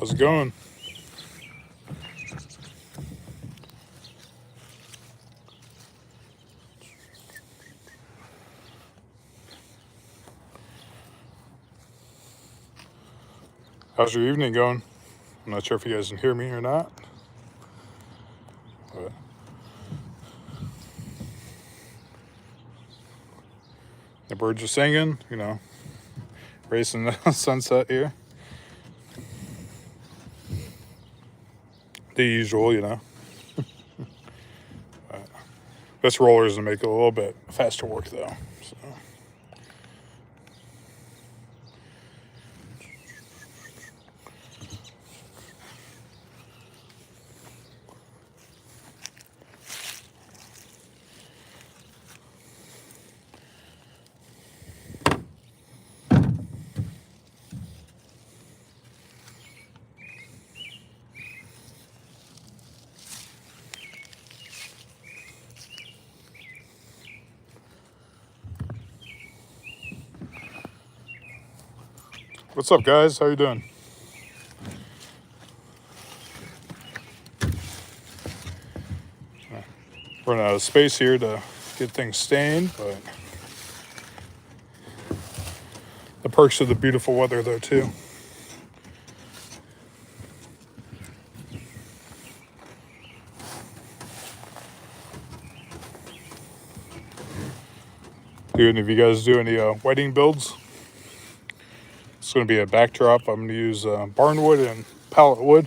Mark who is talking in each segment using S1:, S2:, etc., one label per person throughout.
S1: How's it going? How's your evening going? I'm not sure if you guys can hear me or not. But the birds are singing, racing the sunset here. The usual. This roller is to make it a little bit faster work though. So. What's up, guys? How you doing? Running out of space here to get things stained, but the perks of the beautiful weather though too. Do any of you guys do any wedding builds? It's going to be a backdrop. I'm going to use barnwood and pallet wood.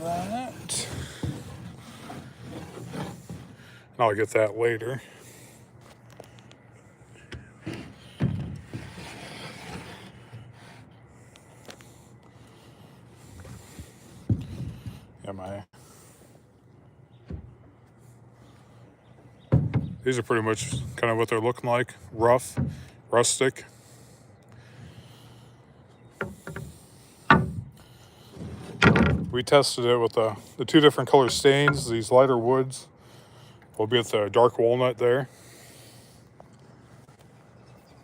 S1: That. And I'll get that later. Yeah, these are pretty much kind of what they're looking like. Rough, rustic. We tested it with the two different color stains. These lighter woods will be with the dark walnut there.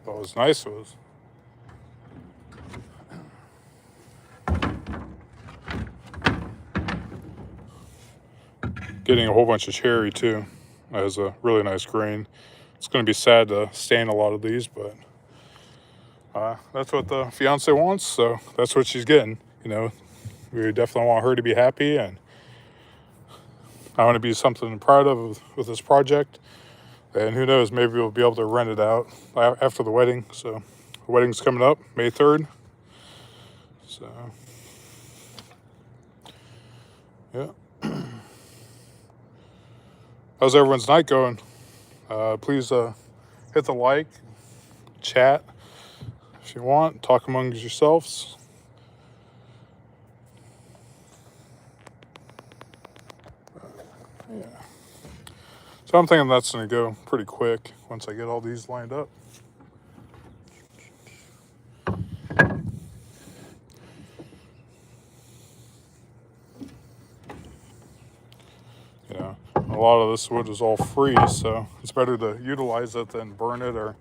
S1: What was nice was getting a whole bunch of cherry too. That has a really nice grain. It's going to be sad to stain a lot of these, but that's what the fiance wants, so that's what she's getting. We definitely want her to be happy, and I want to be something proud of with this project. And who knows, maybe we'll be able to rent it out after the wedding. So the wedding's coming up May 3rd. So yeah. How's everyone's night going? Please hit the like, chat if you want, talk amongst yourselves. Yeah. So I'm thinking that's going to go pretty quick once I get all these lined up. A lot of this wood is all free, so it's better to utilize it than burn it or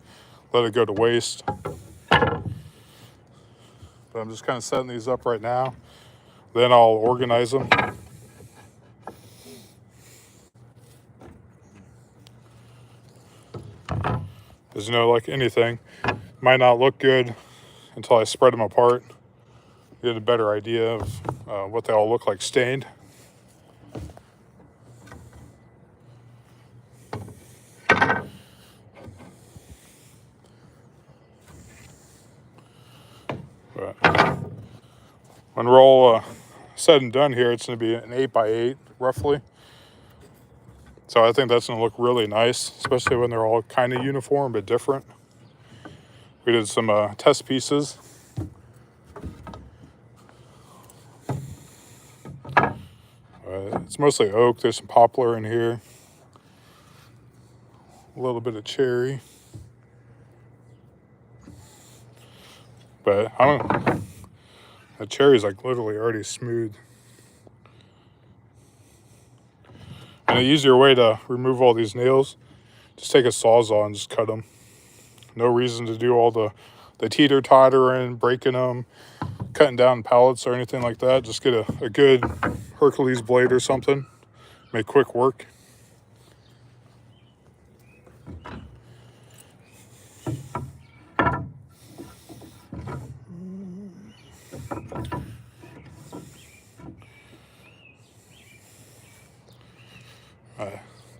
S1: let it go to waste. But I'm just kind of setting these up right now. Then I'll organize them. As like anything, might not look good until I spread them apart. Get a better idea of what they all look like stained. But when we're all said and done here, it's going to be an 8x8 roughly. So I think that's going to look really nice, especially when they're all kind of uniform but different. We did some test pieces. It's mostly oak. There's some poplar in here. A little bit of cherry. But I don't. The cherry's like literally already smooth. And an easier way to remove all these nails, just take a Sawzall and just cut them. No reason to do all the teeter-tottering, breaking them, cutting down pallets or anything like that. Just get a good Hercules blade or something. Make quick work.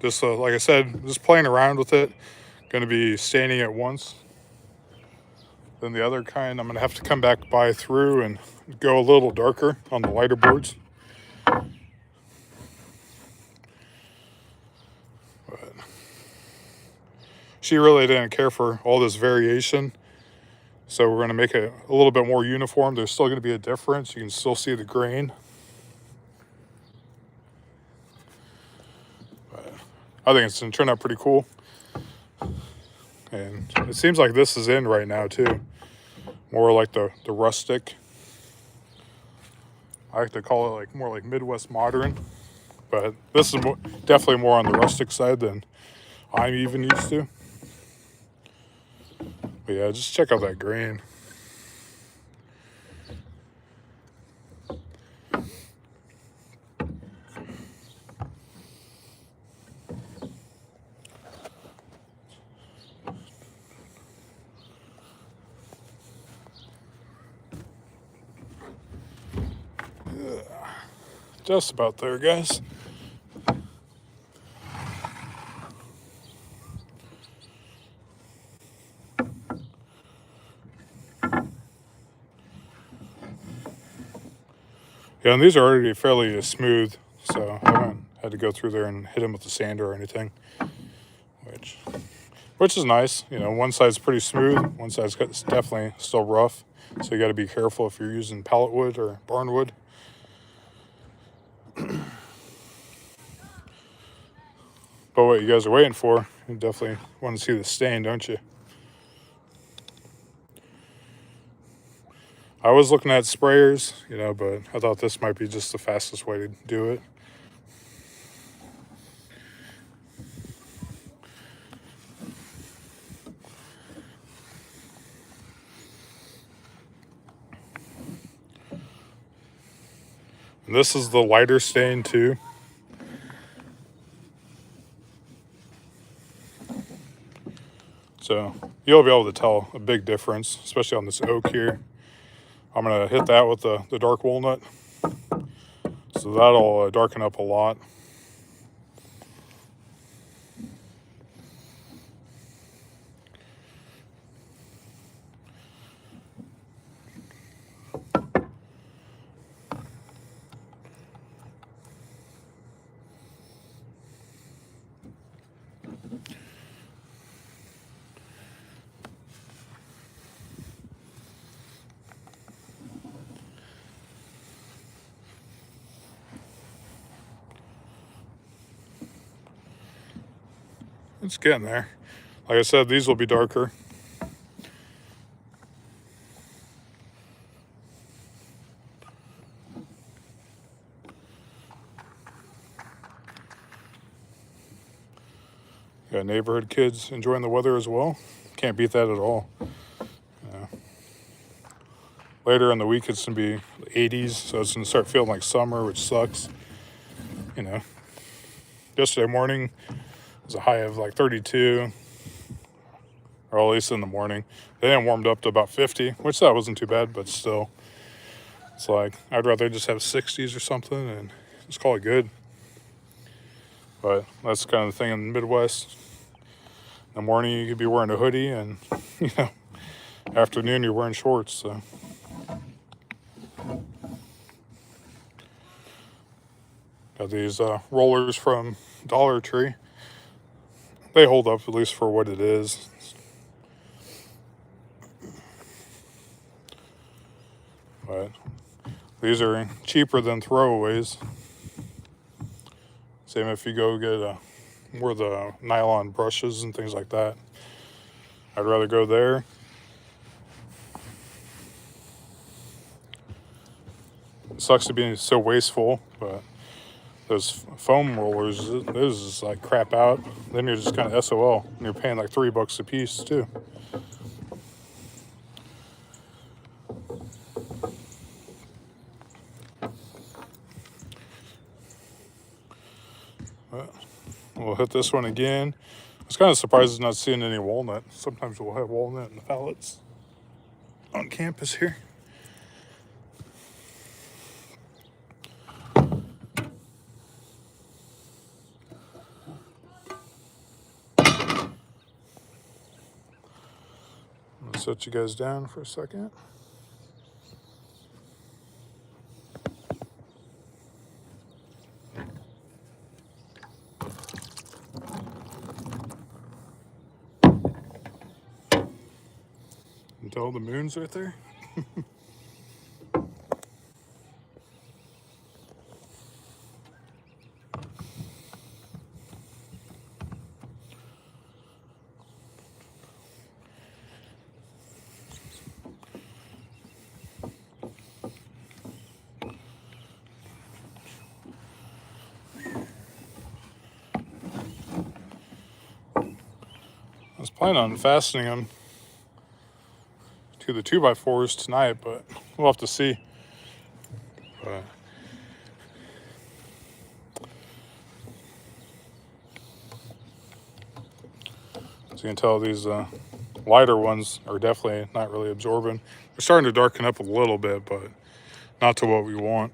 S1: Just like I said, just playing around with it. Going to be staining it once. Then the other kind, I'm going to have to come back by through and go a little darker on the lighter boards. But she really didn't care for all this variation. So we're going to make it a little bit more uniform. There's still going to be a difference. You can still see the grain. But I think it's going to turn out pretty cool. And it seems like this is in right now too. More like the rustic. I like to call it like more like Midwest modern. But this is definitely more on the rustic side than I'm even used to. But yeah, just check out that grain. Just about there, guys. Yeah, and these are already fairly smooth, so I haven't had to go through there and hit them with the sander or anything, which is nice. You know, one side's pretty smooth, one side's definitely still rough, so you got to be careful if you're using pallet wood or barn wood. But what you guys are waiting for, you definitely want to see the stain, don't you? I was looking at sprayers, you know, but I thought this might be just the fastest way to do it. And this is the lighter stain too. So you'll be able to tell a big difference, especially on this oak here. I'm going to hit that with the dark walnut. So that'll darken up a lot. It's getting there. Like I said, these will be darker. Got neighborhood kids enjoying the weather as well. Can't beat that at all. Yeah. Later in the week, it's going to be 80s, so it's going to start feeling like summer, which sucks. You know, yesterday morning was a high of like 32, or at least in the morning. Then it warmed up to about 50, which that wasn't too bad, but still, it's like I'd rather just have 60s or something and just call it good. But that's kind of the thing in the Midwest. In the morning, you could be wearing a hoodie, and you know, afternoon, you're wearing shorts. So Got these rollers from Dollar Tree. They hold up, at least for what it is. But these are cheaper than throwaways. Same if you go get more of the nylon brushes and things like that. I'd rather go there. It sucks to be so wasteful, but those foam rollers, those is like crap out. Then you're just kind of SOL, and you're paying like $3 a piece too. But we'll hit this one again. I was kind of surprised not seeing any walnut. Sometimes we'll have walnut in the pallets on campus here. I'm gonna set you guys down for a second. Until the moon's right there. I was planning on fastening them to the 2x4s tonight, but we'll have to see. But as you can tell, these lighter ones are definitely not really absorbing. They're starting to darken up a little bit, but not to what we want.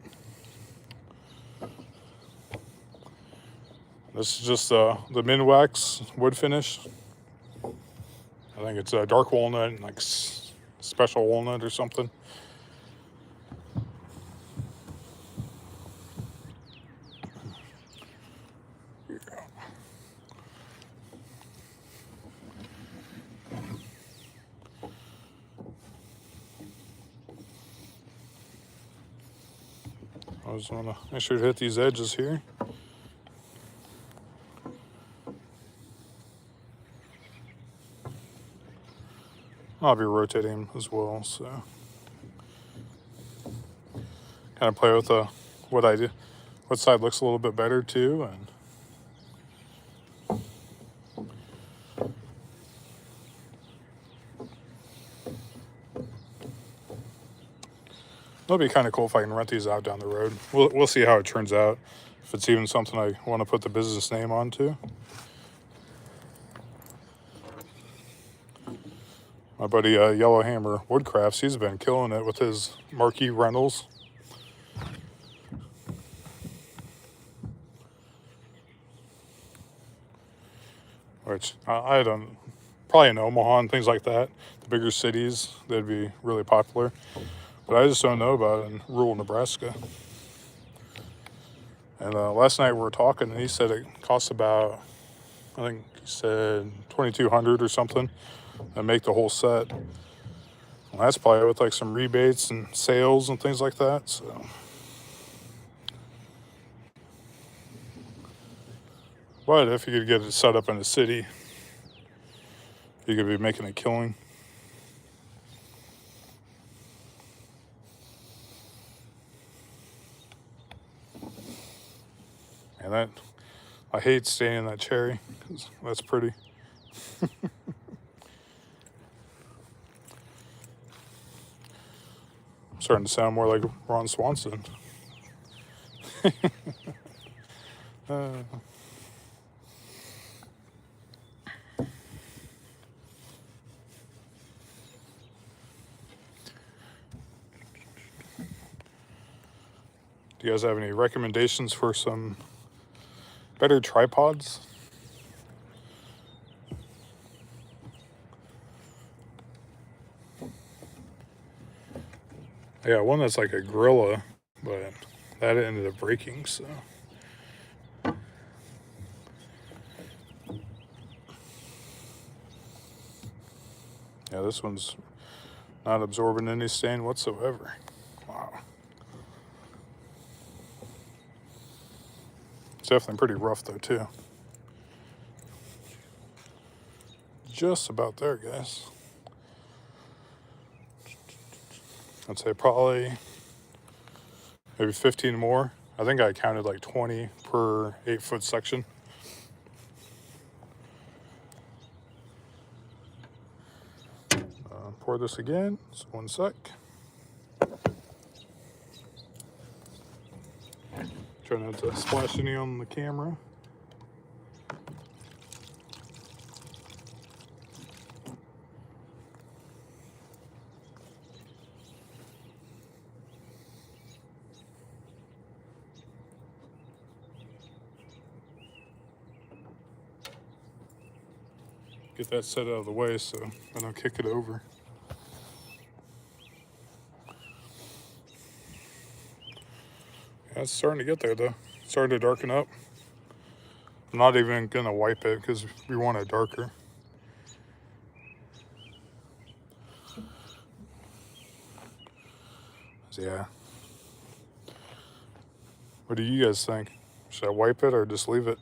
S1: This is just the Minwax wood finish. I think it's a dark walnut, like special walnut or something. Here we go. I just want to make sure to hit these edges here. I'll be rotating them as well, so kind of play with what I do, what side looks a little bit better too, and it'll be kind of cool if I can rent these out down the road. We'll see how it turns out, if it's even something I want to put the business name on to. My buddy Yellowhammer Woodcrafts, he's been killing it with his marquee rentals. Which I don't, probably in Omaha and things like that, the bigger cities, they'd be really popular. But I just don't know about it in rural Nebraska. And last night we were talking, and he said it costs about, I think he said $2,200 or something, and make the whole set. Well, that's probably with like some rebates and sales and things like that. So, but if you could get it set up in a city, you could be making a killing. And that, I hate staying in that cherry, because that's pretty. I'm starting to sound more like Ron Swanson. Do you guys have any recommendations for some better tripods? Yeah, one that's like a gorilla, but that ended up breaking, so this one's not absorbing any stain whatsoever. Wow. It's definitely pretty rough though too. Just about there, guys. I'd say probably maybe 15 more. I think I counted like 20 per 8-foot section. Pour this again, so 1 sec. Try not to splash any on the camera. Get that set out of the way so I don't kick it over. Yeah, it's starting to get there though. It's starting to darken up. I'm not even gonna wipe it because we want it darker. So yeah. What do you guys think? Should I wipe it or just leave it?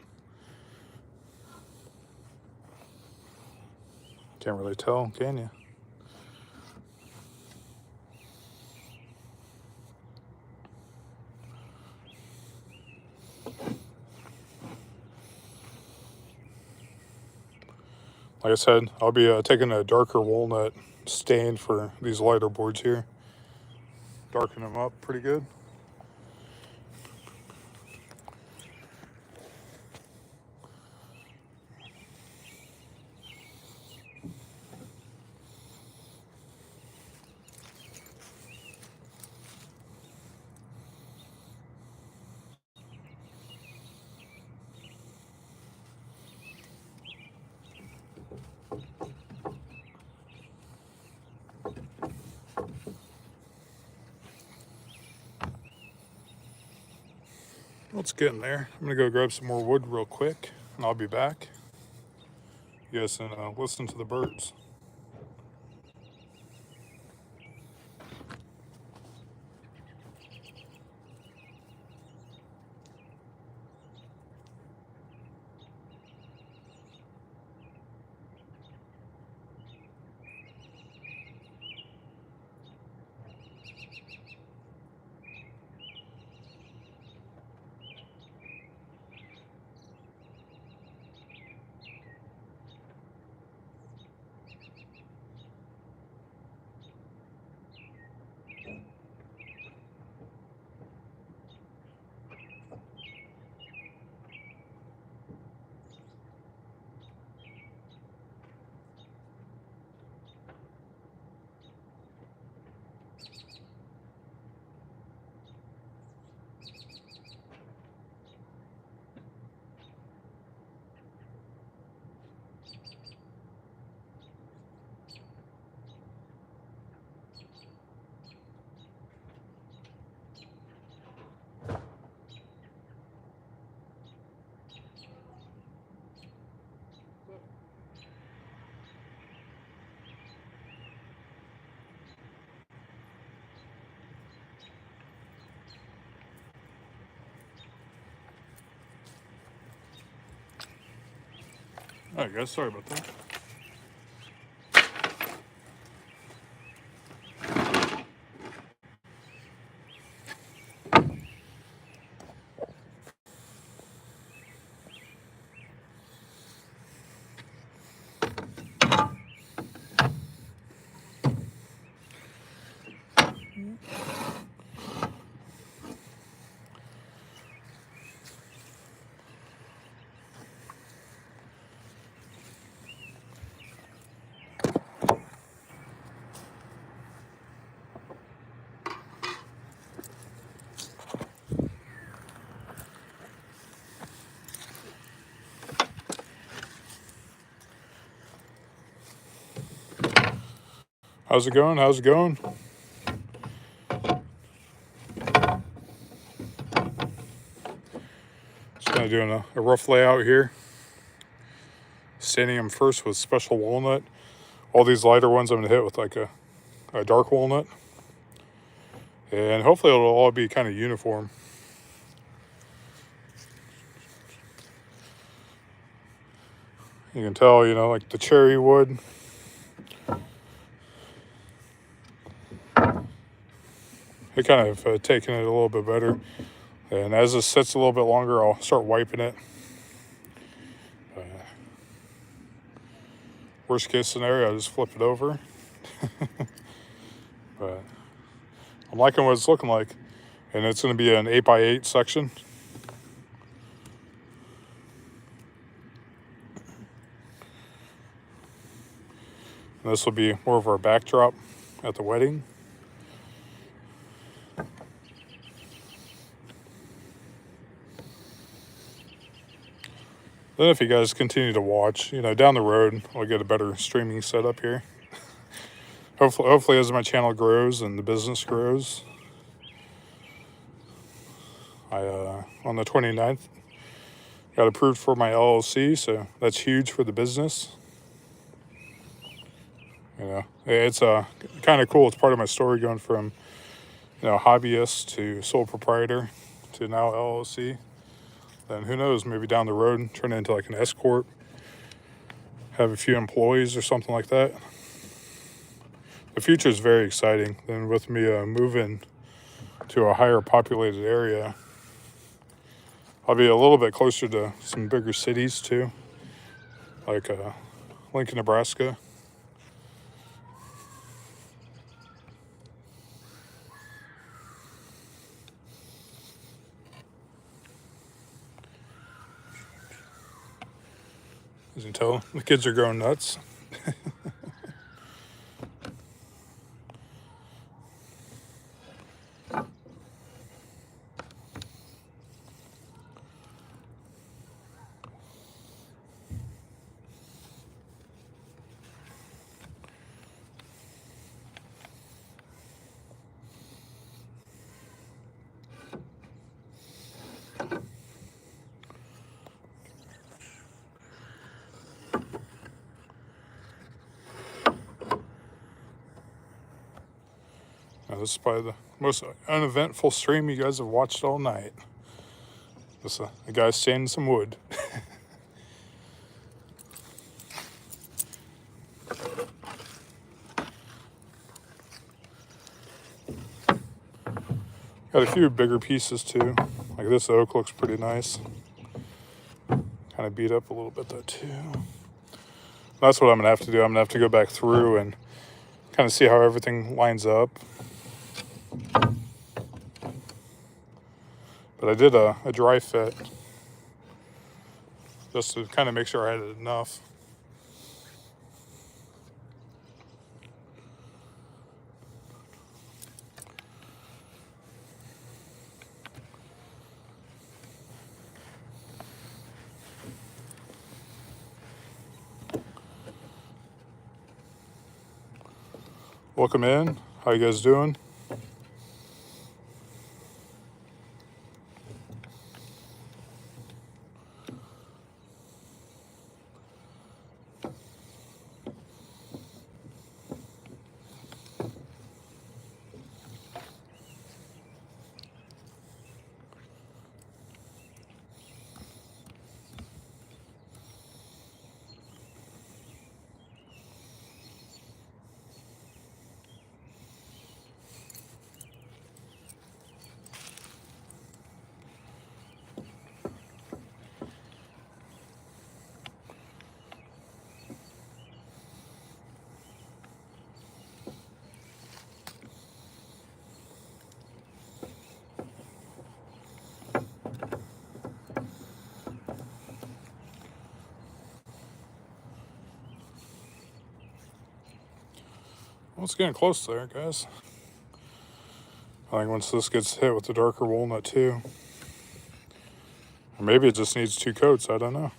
S1: Can't really tell, can you? Like I said, I'll be taking a darker walnut stain for these lighter boards here. Darken them up pretty good. Let's get in there. I'm gonna go grab some more wood real quick and I'll be back. You guys can listen to the birds. All right, guys, sorry about that. How's it going? How's it going? Just kind of doing a rough layout here. Staining them first with special walnut. all these lighter ones I'm going to hit with like a dark walnut. And hopefully it'll all be kind of uniform. You can tell, you know, like the cherry wood. It kind of taking it a little bit better. And as this sits a little bit longer, I'll start wiping it. Worst case scenario, I just flip it over. But I'm liking what it's looking like. And it's going to be an 8x8 section. And this will be more of our backdrop at the wedding. Then if you guys continue to watch, you know, down the road, I'll get a better streaming setup here. Hopefully as my channel grows and the business grows, on the 29th, got approved for my LLC, so that's huge for the business. You know, it's kind of cool. It's part of my story going from, you know, hobbyist to sole proprietor to now LLC. Then who knows, maybe down the road, turn it into like an S Corp, have a few employees or something like that. The future is very exciting. Then with me moving to a higher populated area, I'll be a little bit closer to some bigger cities too, like Lincoln, Nebraska. As you can tell, the kids are going nuts. Now, this is probably the most uneventful stream you guys have watched all night. Just a guy sanding some wood. Got a few bigger pieces too. Like this oak looks pretty nice. Kind of beat up a little bit though too. That's what I'm gonna have to do. I'm gonna have to go back through and kind of see how everything lines up. But I did a dry fit just to kind of make sure I had enough. Welcome in. How you guys doing? Well, it's getting close there, guys. I think once this gets hit with the darker walnut too. Or maybe it just needs 2 coats, I don't know.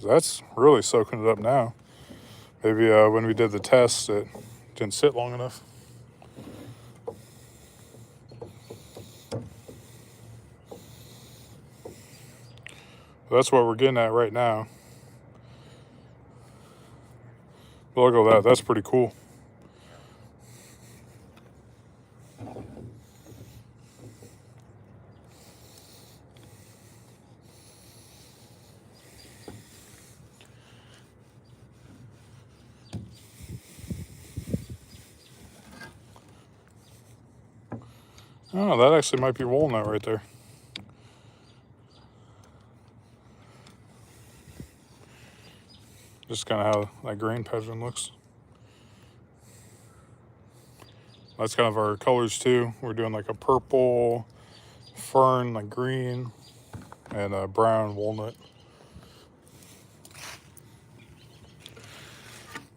S1: That's really soaking it up now. Maybe when we did the test, it didn't sit long enough. That's what we're getting at right now. But look at that. That's pretty cool. Oh, that actually might be walnut right there. Just kind of how that grain pattern looks. That's kind of our colors too. We're doing like a purple, fern, like green, and a brown walnut.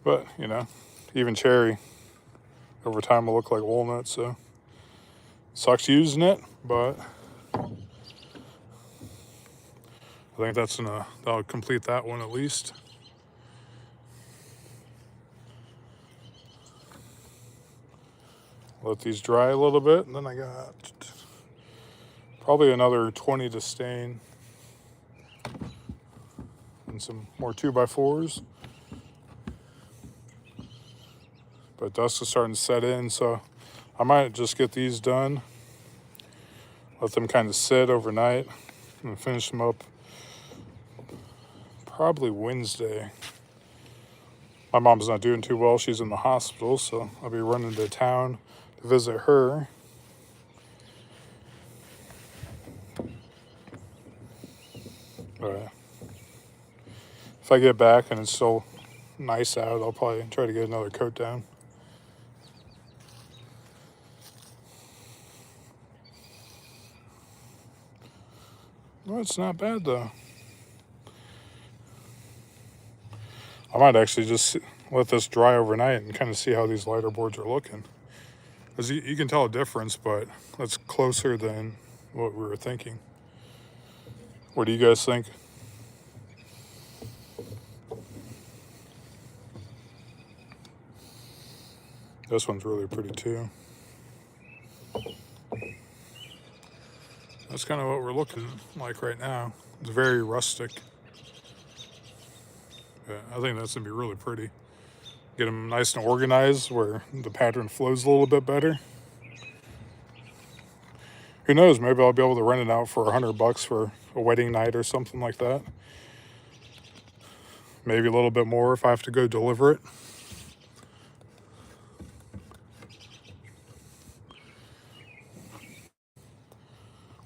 S1: But, you know, even cherry over time will look like walnut, so sucks using it, but I think that'll complete that one at least. Let these dry a little bit, and then I got probably another 20 to stain and some more 2x4s. But dust is starting to set in, so I might just get these done, let them kind of sit overnight, and finish them up probably Wednesday. My mom's not doing too well. She's in the hospital, so I'll be running to town to visit her. But if I get back and it's still nice out, I'll probably try to get another coat down. No, it's not bad though. I might actually just let this dry overnight and kind of see how these lighter boards are looking. Because you can tell a difference, but that's closer than what we were thinking. What do you guys think? This one's really pretty too. That's kind of what we're looking like right now. It's very rustic. Yeah, I think that's gonna be really pretty. Get them nice and organized where the pattern flows a little bit better. Who knows? Maybe I'll be able to rent it out for $100 for a wedding night or something like that. Maybe a little bit more if I have to go deliver it.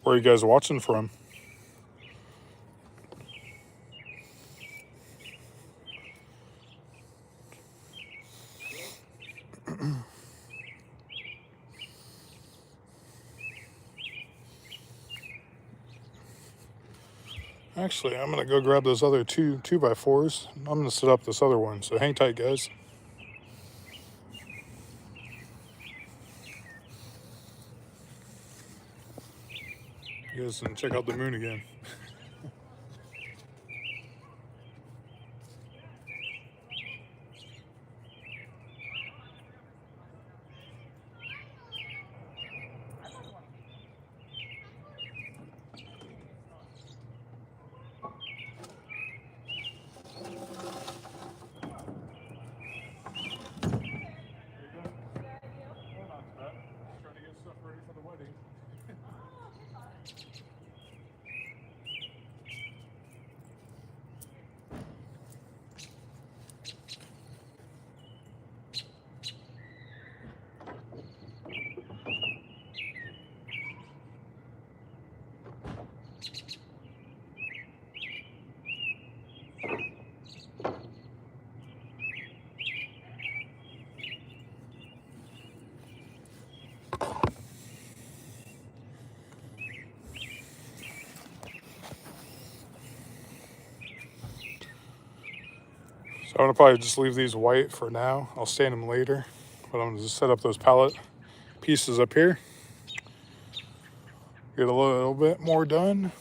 S1: Where are you guys watching from? Actually, I'm going to go grab those other two 2x4s. I'm going to set up this other one, so hang tight, guys. You guys can check out the moon again. So I'm gonna probably just leave these white for now. I'll stain them later, but I'm gonna just set up those pallet pieces up here. Get a little bit more done.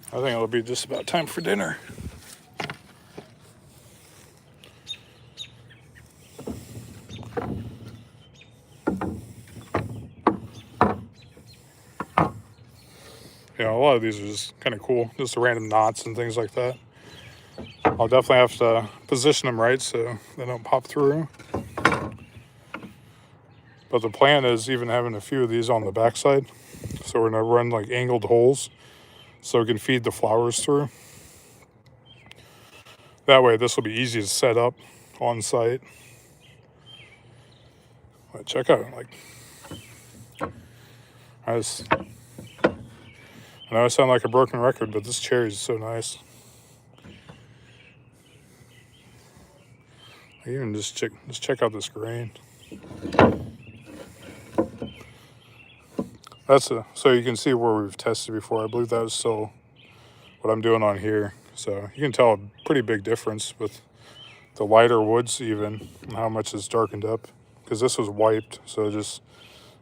S1: I think it'll be just about time for dinner. You know, a lot of these are just kind of cool, just the random knots and things like that. I'll definitely have to position them right so they don't pop through. But the plan is even having a few of these on the backside. So we're gonna run like angled holes so we can feed the flowers through. That way this will be easy to set up on site. But check out, like, I know I sound like a broken record, but this cherry is so nice. Even just check out this grain. So you can see where we've tested before. I believe that was still what I'm doing on here. So you can tell a pretty big difference with the lighter woods even, and how much it's darkened up. Because this was wiped, so just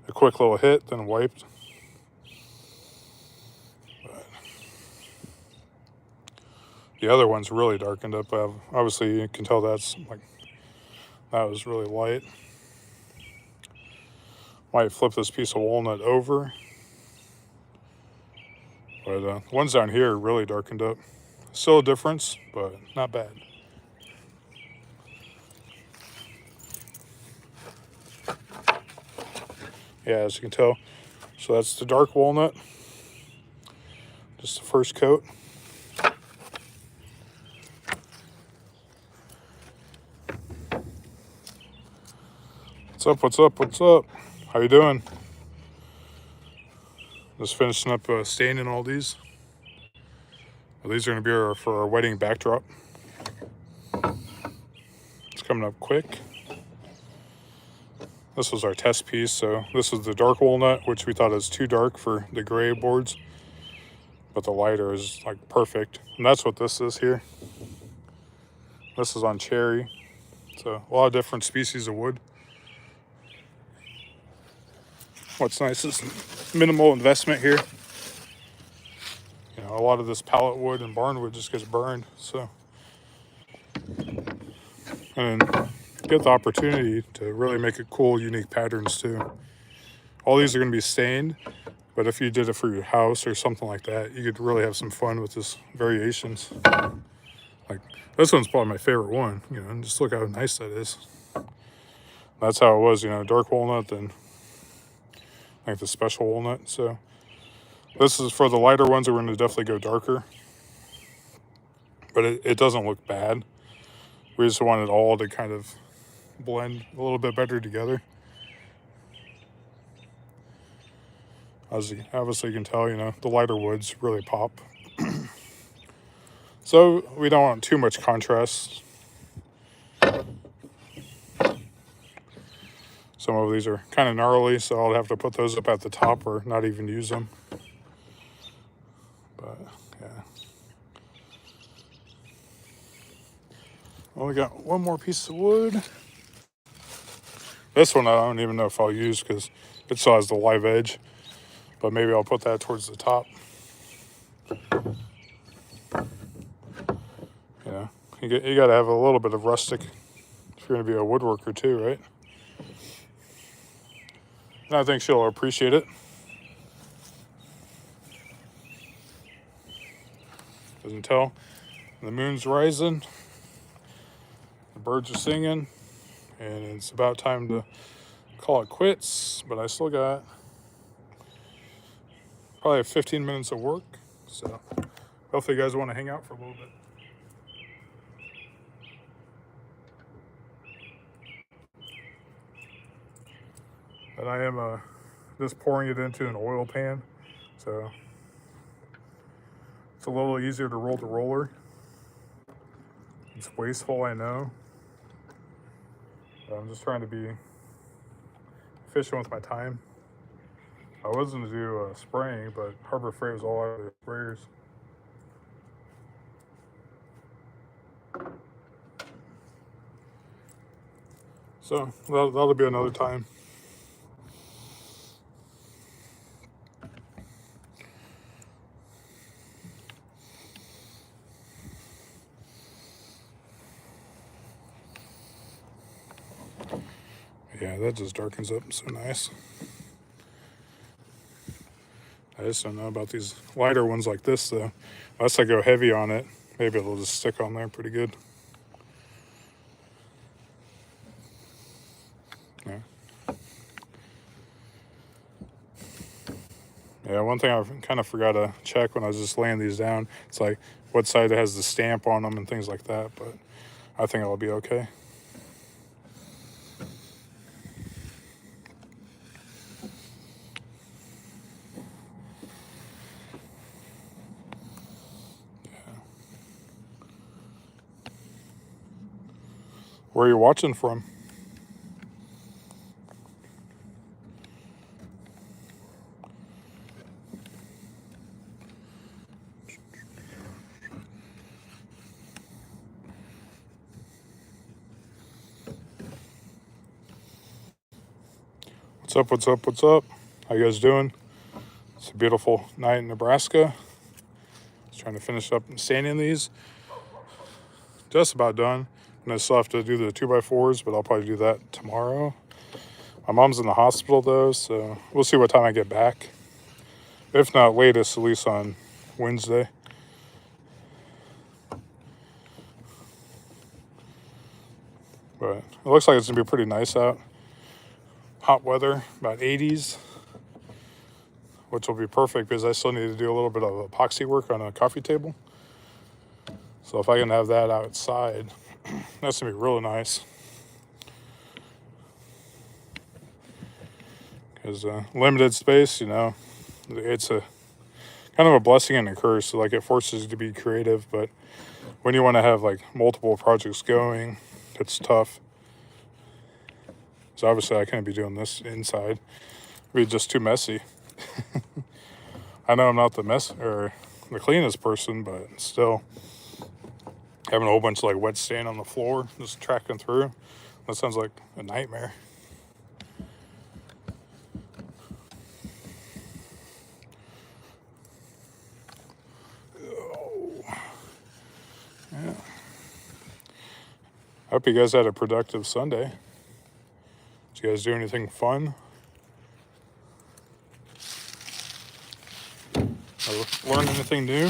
S1: a quick little hit, then wiped. But the other one's really darkened up. Obviously you can tell that was really light. Might flip this piece of walnut over. But the ones down here are really darkened up. Still a difference, but not bad. Yeah, as you can tell. So that's the dark walnut. Just the first coat. What's up, what's up, what's up? How you doing? Just finishing up staining all these. Well, these are going to be for our wedding backdrop. It's coming up quick. This was our test piece, so this is the dark walnut, which we thought was too dark for the gray boards, but the lighter is like perfect. And that's what this is here. This is on cherry, so a lot of different species of wood. What's nice is minimal investment here. You know, a lot of this pallet wood and barn wood just gets burned, so. And get the opportunity to really make it cool, unique patterns too. All these are going to be stained, but if you did it for your house or something like that, you could really have some fun with this variations. Like this one's probably my favorite one, you know, and just look how nice that is. That's how it was, you know, dark walnut, then like the special walnut. So this is for the lighter ones. We're going to definitely go darker, but it doesn't look bad. We just want it all to kind of blend a little bit better together. As you obviously can tell, you know, the lighter woods really pop. So we don't want too much contrast. Some of these are kind of gnarly, so I'll have to put those up at the top or not even use them. But yeah. Well, we got one more piece of wood. This one I don't even know if I'll use because it still has the live edge, but maybe I'll put that towards the top. You know, you got to have a little bit of rustic if you're going to be a woodworker too, right? And I think she'll appreciate it. Doesn't tell. The moon's rising. The birds are singing. And it's about time to call it quits. But I still got probably 15 minutes of work. So hopefully you guys want to hang out for a little bit. But I am just pouring it into an oil pan. So it's a little easier to roll the roller. It's wasteful, I know. But I'm just trying to be efficient with my time. I was going to do spraying, but Harbor Freight was all out of their sprayers. So that'll be another time. Yeah, that just darkens up so nice. I just don't know about these lighter ones like this though. Unless I go heavy on it, Maybe it'll just stick on there pretty good. Yeah. Yeah, one thing I kind of forgot to check when I was just laying these down, it's like what side has the stamp on them and things like that, but I think it'll be okay. Where are you watching from? What's up, what's up, what's up? How you guys doing? It's a beautiful night in Nebraska. Just trying to finish up sanding these. Just about done. And I still have to do the 2x4s, but I'll probably do that tomorrow. My mom's in the hospital though, so we'll see what time I get back. If not latest, at least on Wednesday. But it looks like it's gonna be pretty nice out. Hot weather, about 80s, which will be perfect because I still need to do a little bit of epoxy work on a coffee table. So if I can have that outside, that's gonna be really nice. Because limited space, you know, it's a kind of a blessing and a curse. So like it forces you to be creative, but when you want to have like multiple projects going, it's tough. So obviously I can't be doing this inside. It'd be just too messy. I know I'm not the cleanest person, but still having a whole bunch of like wet stain on the floor, just tracking through. That sounds like a nightmare. Yeah. I hope you guys had a productive Sunday. Did you guys do anything fun? Or learn anything new?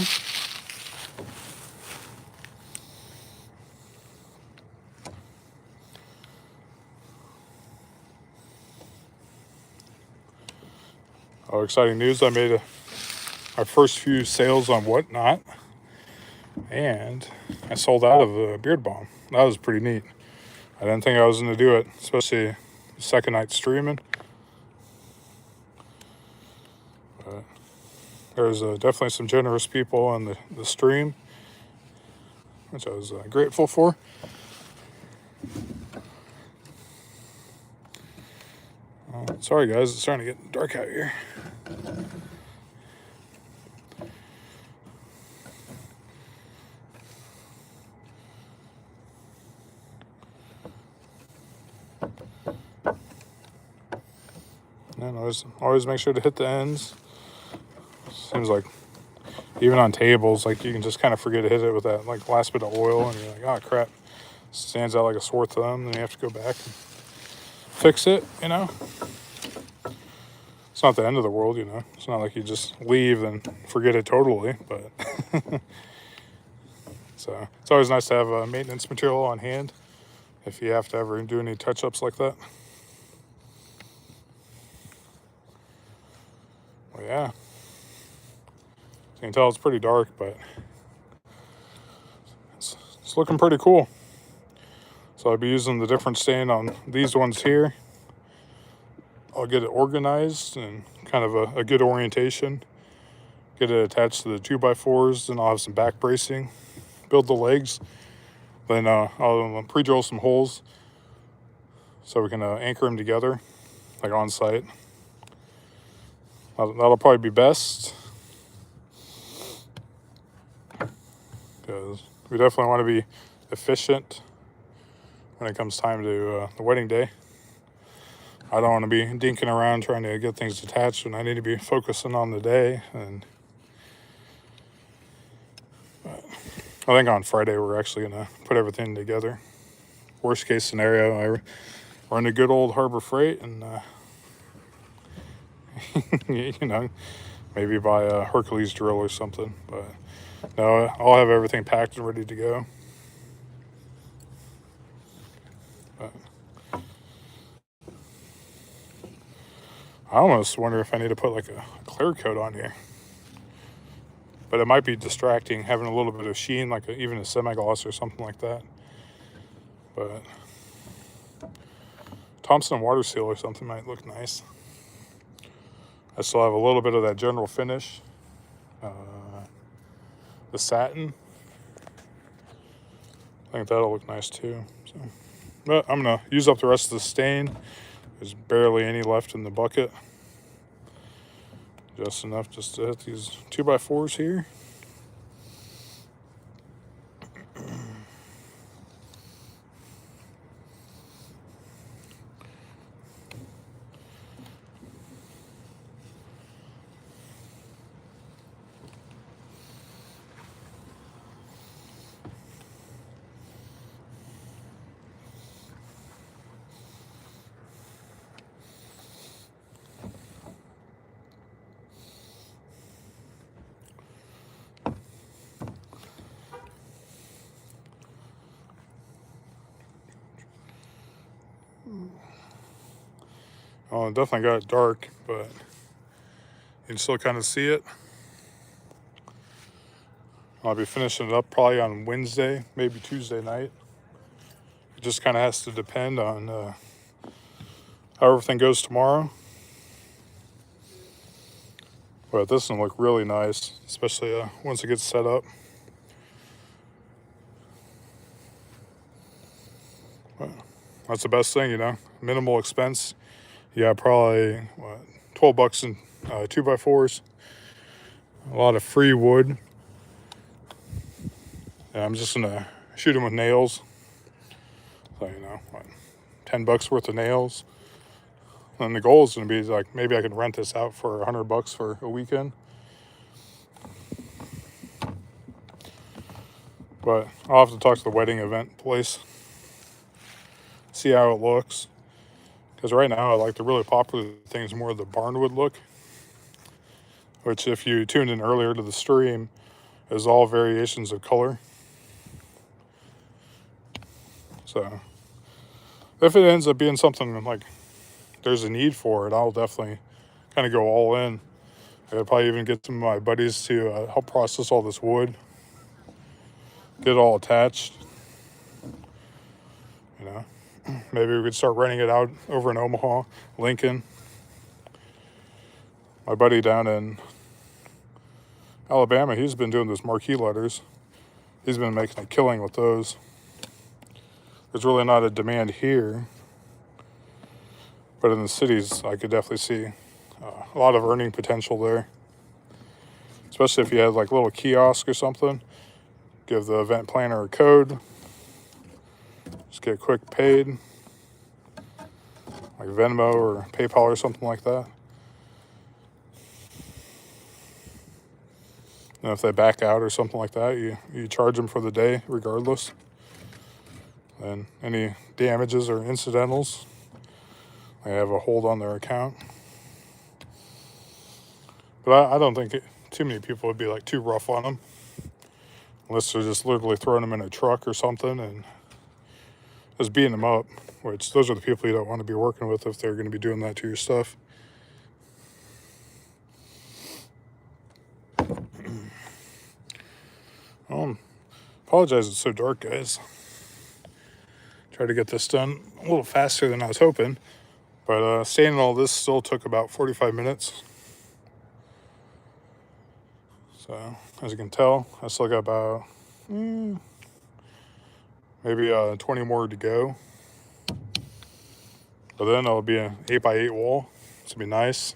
S1: Oh, exciting news. I made my first few sales on Whatnot, and I sold out of a beard balm. That was pretty neat. I didn't think I was going to do it, especially the second night streaming. But there's definitely some generous people on the stream, which I was grateful for. Sorry guys, it's starting to get dark out here. And always make sure to hit the ends. Seems like even on tables, like you can just kind of forget to hit it with that like last bit of oil, and you're like, oh crap, stands out like a sore thumb. Then you have to go back and fix it. You know, it's not the end of the world. You know, it's not like you just leave and forget it totally. But so it's always nice to have a maintenance material on hand if you have to ever do any touch-ups like that. Well, yeah. You can tell it's pretty dark, but it's looking pretty cool. So I'll be using the different stain on these ones here. I'll get it organized and kind of a good orientation. Get it attached to the 2x4s, then I'll have some back bracing. Build the legs. Then I'll pre-drill some holes so we can anchor them together, like on site. That'll probably be best, because we definitely want to be efficient when it comes time to the wedding day. I don't want to be dinking around trying to get things detached when I need to be focusing on the day. And I think on Friday we're actually going to put everything together. Worst case scenario, I run a good old Harbor Freight and you know, maybe buy a Hercules drill or something. But No, I'll have everything packed and ready to go. But I almost wonder if I need to put like a clear coat on here. But it might be distracting having a little bit of sheen, like even a semi-gloss or something like that. But Thompson water seal or something might look nice. I still have a little bit of that general finish. The satin, I think that'll look nice too. So, but I'm gonna use up the rest of the stain. There's barely any left in the bucket. Just enough just to hit these 2x4s here. Oh, it definitely got dark, but you can still kind of see it. I'll be finishing it up probably on Wednesday, maybe Tuesday night. It just kind of has to depend on how everything goes tomorrow. But this one look really nice, especially once it gets set up. But that's the best thing, you know, minimal expense. Yeah, probably what, $12 in 2x4s. A lot of free wood. And I'm just gonna shoot them with nails. So you know, what, $10 worth of nails. And the goal is gonna be like maybe I can rent this out for $100 for a weekend. But I'll have to talk to the wedding event place, see how it looks. Because right now I like the really popular things more the barnwood look, which if you tuned in earlier to the stream is all variations of color. So if it ends up being something like there's a need for it, I'll definitely kind of go all in. I'd probably even get some of my buddies to help process all this wood, get it all attached. You know, maybe we could start renting it out over in Omaha, Lincoln. My buddy down in Alabama, he's been doing those marquee letters. He's been making a killing with those. There's really not a demand here, but in the cities, I could definitely see a lot of earning potential there. Especially if you had like a little kiosk or something. Give the event planner a code. Just get quick paid. Like Venmo or PayPal or something like that. And if they back out or something like that, you charge them for the day regardless. And any damages or incidentals, they have a hold on their account. But I don't think too many people would be like too rough on them. Unless they're just literally throwing them in a truck or something and just beating them up. Which those are the people you don't want to be working with if they're going to be doing that to your stuff. Apologize it's so dark, guys. Tried to get this done a little faster than I was hoping. But staining all this still took about 45 minutes. So, as you can tell, I still got about maybe 20 more to go. But then it'll be an 8x8 wall. It's going to be nice.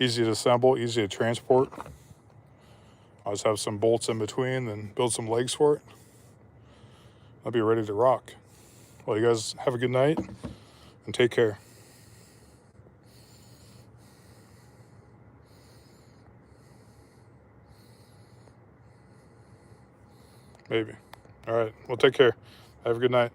S1: Easy to assemble, easy to transport. I'll just have some bolts in between and build some legs for it. I'll be ready to rock. Well, you guys have a good night and take care. Maybe. All right. Well, take care. Have a good night.